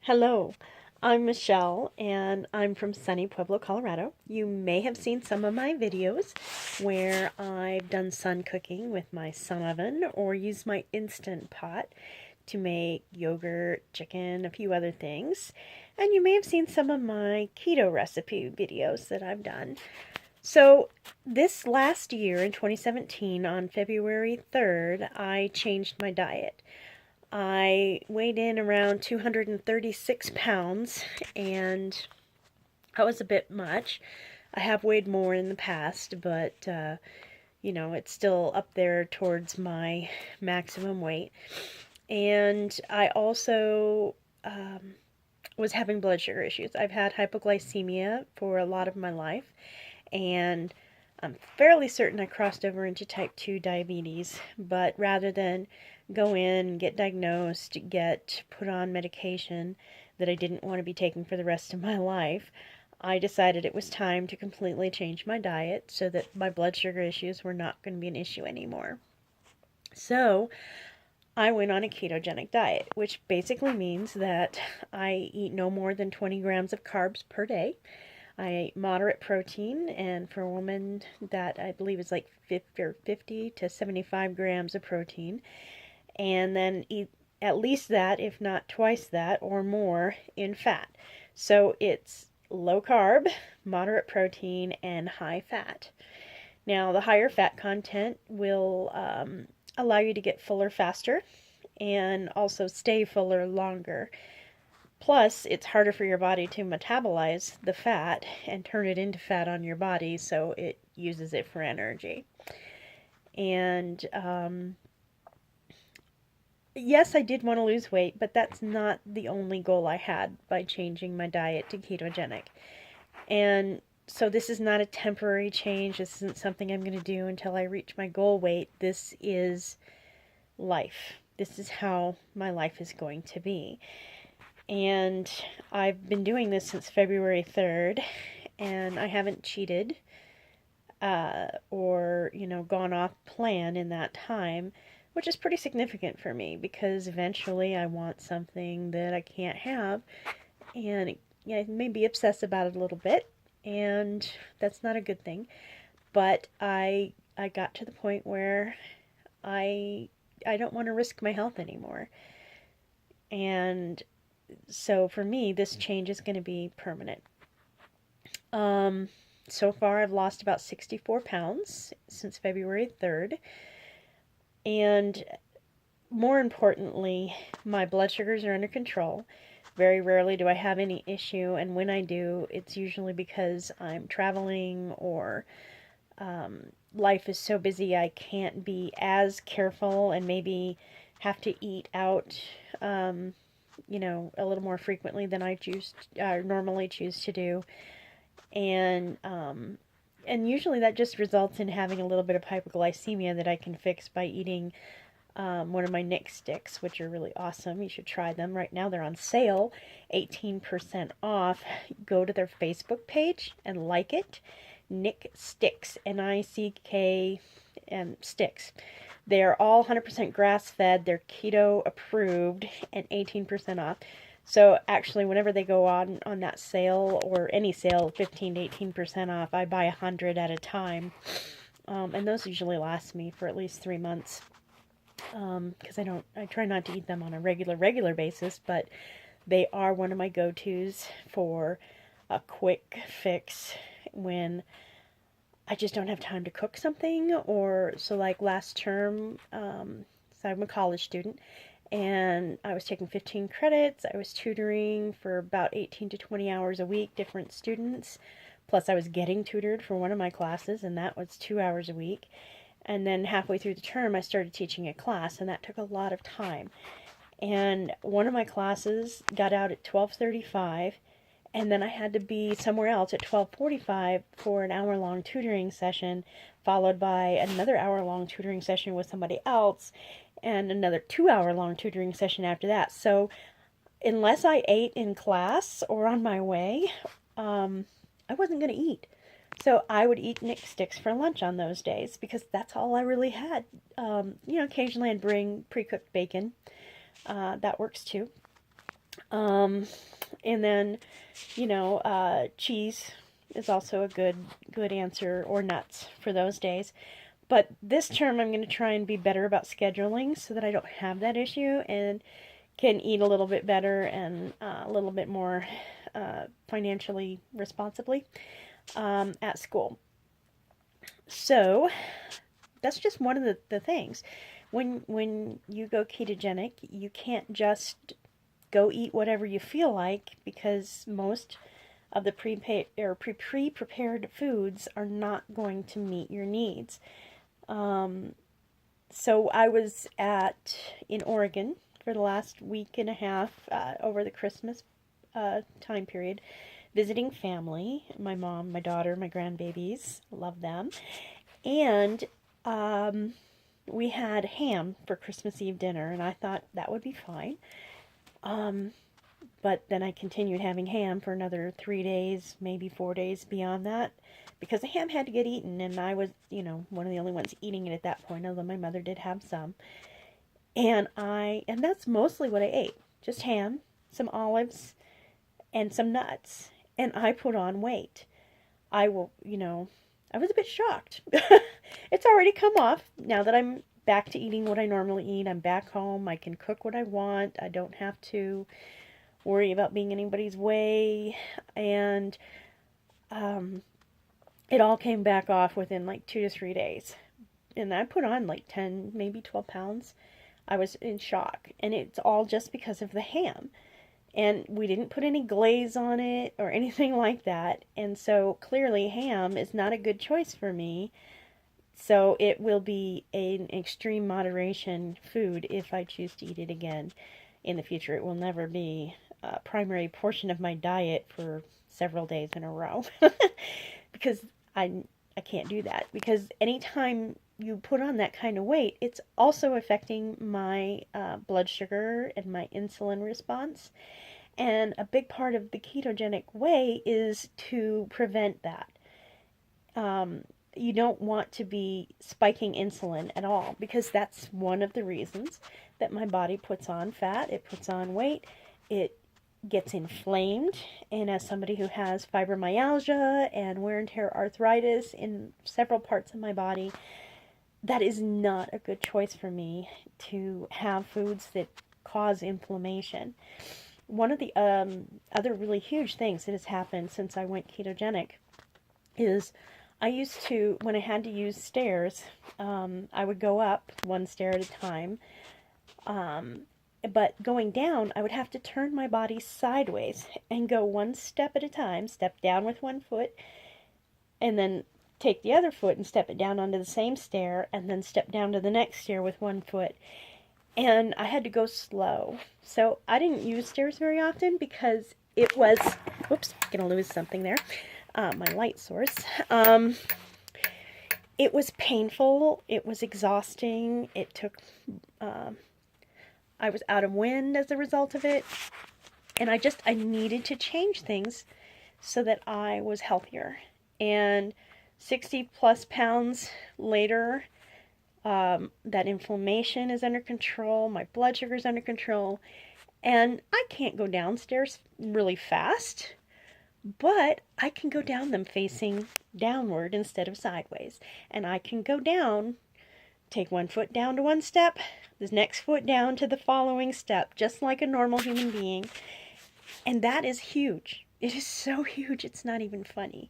Hello, I'm Michelle and I'm from sunny Pueblo, Colorado. You may have seen some of my videos where I've done sun cooking with my sun oven or used my Instant Pot to make yogurt, chicken, a few other things. And you may have seen some of my keto recipe videos that I've done. So this last year in 2017, on February 3rd, I changed my diet. I weighed in around 236 pounds, and that was a bit much. I have weighed more in the past, but it's still up there towards my maximum weight. And I also was having blood sugar issues. I've had hypoglycemia for a lot of my life, and I'm fairly certain I crossed over into type 2 diabetes, but rather than go in, get diagnosed, get put on medication that I didn't want to be taking for the rest of my life, I decided it was time to completely change my diet so that my blood sugar issues were not going to be an issue anymore. So I went on a ketogenic diet, which basically means that I eat no more than 20 grams of carbs per day. I eat moderate protein, and for a woman, that I believe is like 50 to 75 grams of protein, and then eat at least that, if not twice that or more, in fat. So it's low carb, moderate protein, and high fat. Now, the higher fat content will allow you to get fuller faster and also stay fuller longer. Plus, it's harder for your body to metabolize the fat and turn it into fat on your body, so it uses it for energy. And yes, I did want to lose weight, but that's not the only goal I had by changing my diet to ketogenic. And so this is not a temporary change. This isn't something I'm going to do until I reach my goal weight. This is life. This is how my life is going to be. And I've been doing this since February 3rd, and I haven't cheated or, gone off plan in that time, which is pretty significant for me because eventually I want something that I can't have, and I may be obsessed about it a little bit, and that's not a good thing. But I got to the point where I don't want to risk my health anymore. And so for me, this change is going to be permanent. So far, I've lost about 64 pounds since February 3rd. And more importantly, my blood sugars are under control. Very rarely do I have any issue, and when I do, it's usually because I'm traveling or life is so busy I can't be as careful and maybe have to eat out a little more frequently than I normally choose to do, and usually that just results in having a little bit of hypoglycemia that I can fix by eating one of my Nick sticks, which are really awesome. You should try them. Right now they're on sale, 18% off. Go to their Facebook page and like it. Nick Sticks, Nick and Sticks. They're all 100% grass-fed, they're keto approved, and 18% off. So actually, whenever they go on that sale, or any sale, 15 to 18% off, I buy 100 at a time. And those usually last me for at least 3 months. Because I try not to eat them on a regular basis, but they are one of my go-tos for a quick fix when I just don't have time to cook something, or so like last term, so I'm a college student, and I was taking 15 credits. I was tutoring for about 18 to 20 hours a week, different students, plus I was getting tutored for one of my classes, and that was 2 hours a week. And then halfway through the term, I started teaching a class, and that took a lot of time. And one of my classes got out at 12:35, and then I had to be somewhere else at 12:45 for an hour-long tutoring session, followed by another hour-long tutoring session with somebody else, and another 2-hour-long tutoring session after that. So unless I ate in class or on my way, I wasn't going to eat. So I would eat Nick Sticks for lunch on those days because that's all I really had. Occasionally I'd bring pre-cooked bacon. That works too. Um, and then, cheese is also a good answer, or nuts for those days. But this term, I'm going to try and be better about scheduling so that I don't have that issue and can eat a little bit better and a little bit more financially responsibly at school. So that's just one of the things. When you go ketogenic, you can't just go eat whatever you feel like, because most of the pre-prepared foods are not going to meet your needs. So I was in Oregon for the last week and a half over the Christmas time period, visiting family. My mom, my daughter, my grandbabies, love them. And we had ham for Christmas Eve dinner, and I thought that would be fine. But then I continued having ham for another 3 days, maybe 4 days beyond that, because the ham had to get eaten, and I was, one of the only ones eating it at that point, although my mother did have some. And that's mostly what I ate. Just ham, some olives, and some nuts. And I put on weight. I was a bit shocked. It's already come off now that I'm back to eating what I normally eat. I'm back home. I can cook what I want. I don't have to worry about being anybody's way. And it all came back off within like 2 to 3 days. And I put on like 10, maybe 12 pounds. I was in shock. And it's all just because of the ham. And we didn't put any glaze on it or anything like that. And so clearly ham is not a good choice for me. So it will be an extreme moderation food if I choose to eat it again in the future. It will never be a primary portion of my diet for several days in a row. Because I can't do that. Because anytime you put on that kind of weight, it's also affecting my blood sugar and my insulin response. And a big part of the ketogenic way is to prevent that. You don't want to be spiking insulin at all, because that's one of the reasons that my body puts on fat. It puts on weight. It gets inflamed. And as somebody who has fibromyalgia and wear and tear arthritis in several parts of my body, that is not a good choice for me to have foods that cause inflammation. One of the other really huge things that has happened since I went ketogenic is I used to, when I had to use stairs, I would go up one stair at a time. But going down, I would have to turn my body sideways and go one step at a time, step down with one foot, and then take the other foot and step it down onto the same stair, and then step down to the next stair with one foot. And I had to go slow. So I didn't use stairs very often because it was, whoops, gonna lose something there, my light source. It was painful. It was exhausting. It took, I was out of wind as a result of it. And I needed to change things so that I was healthier. And 60 plus pounds later, that inflammation is under control, my blood sugar is under control, and I can't go downstairs really fast, but I can go down them facing downward instead of sideways. And I can go down, take one foot down to one step, the next foot down to the following step, just like a normal human being. And that is huge. It is so huge, it's not even funny.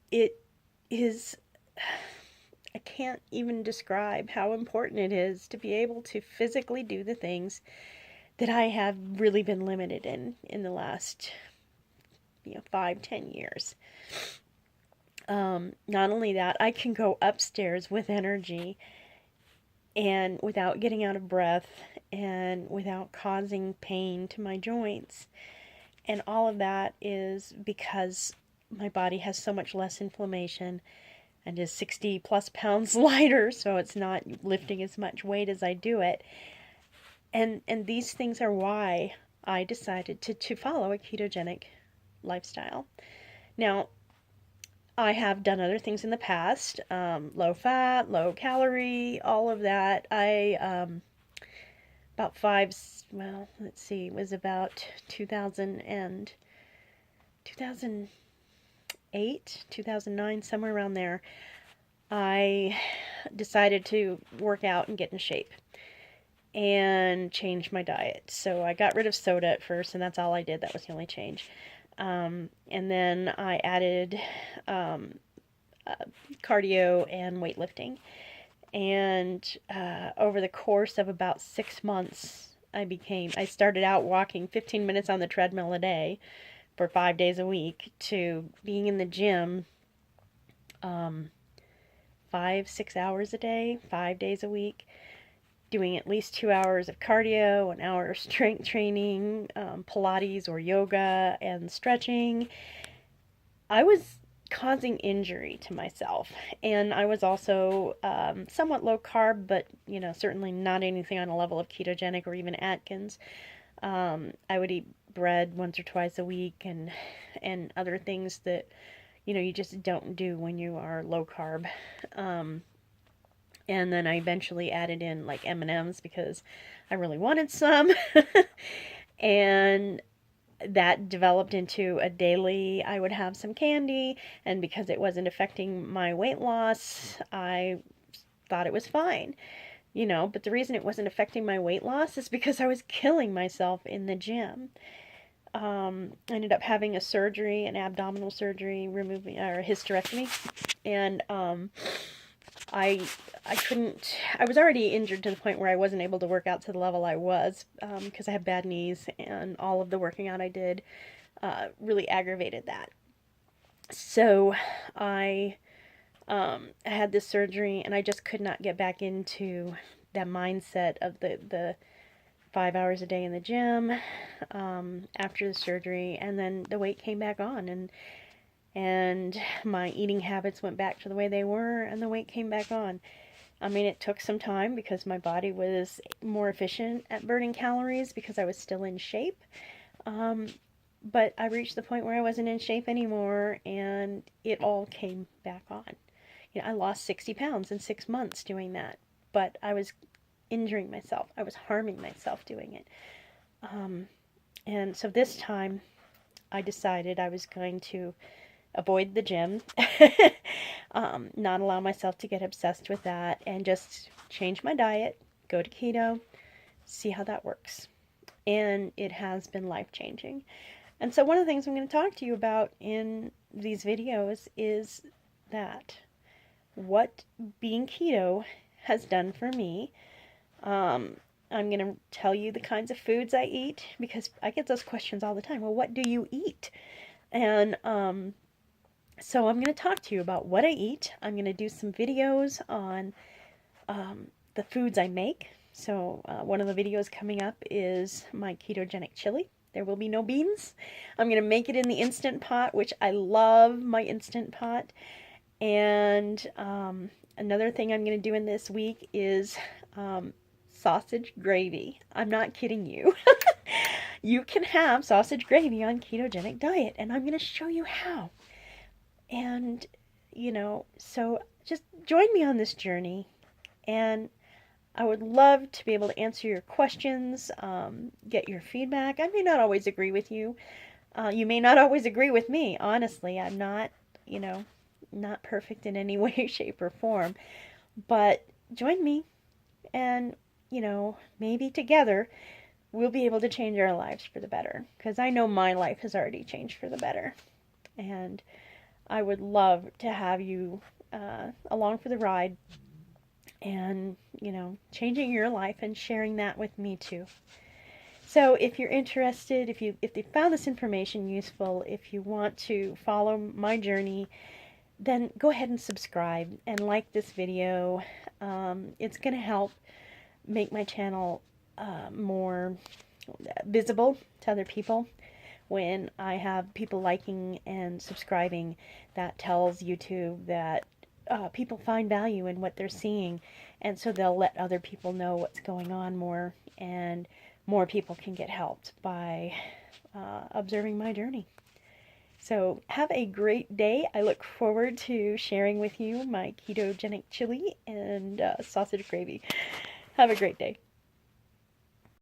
It is, I can't even describe how important it is to be able to physically do the things that I have really been limited in the last 5-10 years. Not only that, I can go upstairs with energy and without getting out of breath and without causing pain to my joints. And all of that is because my body has so much less inflammation and is 60 plus pounds lighter, so it's not lifting as much weight as I do it. And these things are why I decided to follow a ketogenic lifestyle. Now, I have done other things in the past, low fat, low calorie, all of that. I about five, well, let's see, it was about 2008, 2009, somewhere around there, I decided to work out and get in shape and change my diet. So I got rid of soda at first, and that's all I did. That was the only change. And then I added cardio and weightlifting. And over the course of about 6 months, I started out walking 15 minutes on the treadmill a day for 5 days a week to being in the gym 5-6 hours a day, 5 days a week, doing at least 2 hours of cardio, an hour of strength training, Pilates or yoga, and stretching. I was causing injury to myself, and I was also somewhat low carb, but certainly not anything on a level of ketogenic or even Atkins. I would eat bread once or twice a week, and other things that you just don't do when you are low carb. And then I eventually added in like M&Ms because I really wanted some. And that developed into a daily, I would have some candy, and because it wasn't affecting my weight loss, I thought it was fine. But the reason it wasn't affecting my weight loss is because I was killing myself in the gym. I ended up having a surgery, an abdominal surgery, removing or a hysterectomy, and I was already injured to the point where I wasn't able to work out to the level I was because I had bad knees, and all of the working out I did really aggravated that. So I had this surgery, and I just could not get back into that mindset of the 5 hours a day in the gym after the surgery, and then the weight came back on, and my eating habits went back to the way they were, and the weight came back on. I mean, it took some time because my body was more efficient at burning calories because I was still in shape. But I reached the point where I wasn't in shape anymore, and it all came back on. I lost 60 pounds in 6 months doing that, but I was injuring myself. I was harming myself doing it. And so this time I decided I was going to avoid the gym, not allow myself to get obsessed with that, and just change my diet, go to keto, see how that works. And it has been life-changing. And so one of the things I'm going to talk to you about in these videos is that what being keto has done for me. I'm going to tell you the kinds of foods I eat, because I get those questions all the time. Well, what do you eat? And so I'm going to talk to you about what I eat. I'm going to do some videos on the foods I make. So one of the videos coming up is my ketogenic chili. There will be no beans. I'm going to make it in the Instant Pot, which I love my Instant Pot. And another thing I'm going to do in this week is sausage gravy. I'm not kidding you. You can have sausage gravy on ketogenic diet, and I'm going to show you how. And, so just join me on this journey, and I would love to be able to answer your questions, get your feedback. I may not always agree with you. You may not always agree with me. Honestly, I'm not, not perfect in any way, shape, or form. But join me, and, maybe together we'll be able to change our lives for the better. Because I know my life has already changed for the better. And I would love to have you along for the ride, and changing your life and sharing that with me too. So if you're interested, if you found this information useful, if you want to follow my journey, then go ahead and subscribe and like this video. It's going to help make my channel more visible to other people. When I have people liking and subscribing, that tells YouTube that people find value in what they're seeing, and so they'll let other people know what's going on more, and more people can get helped by observing my journey. So have a great day. I look forward to sharing with you my ketogenic chili and sausage gravy. Have a great day.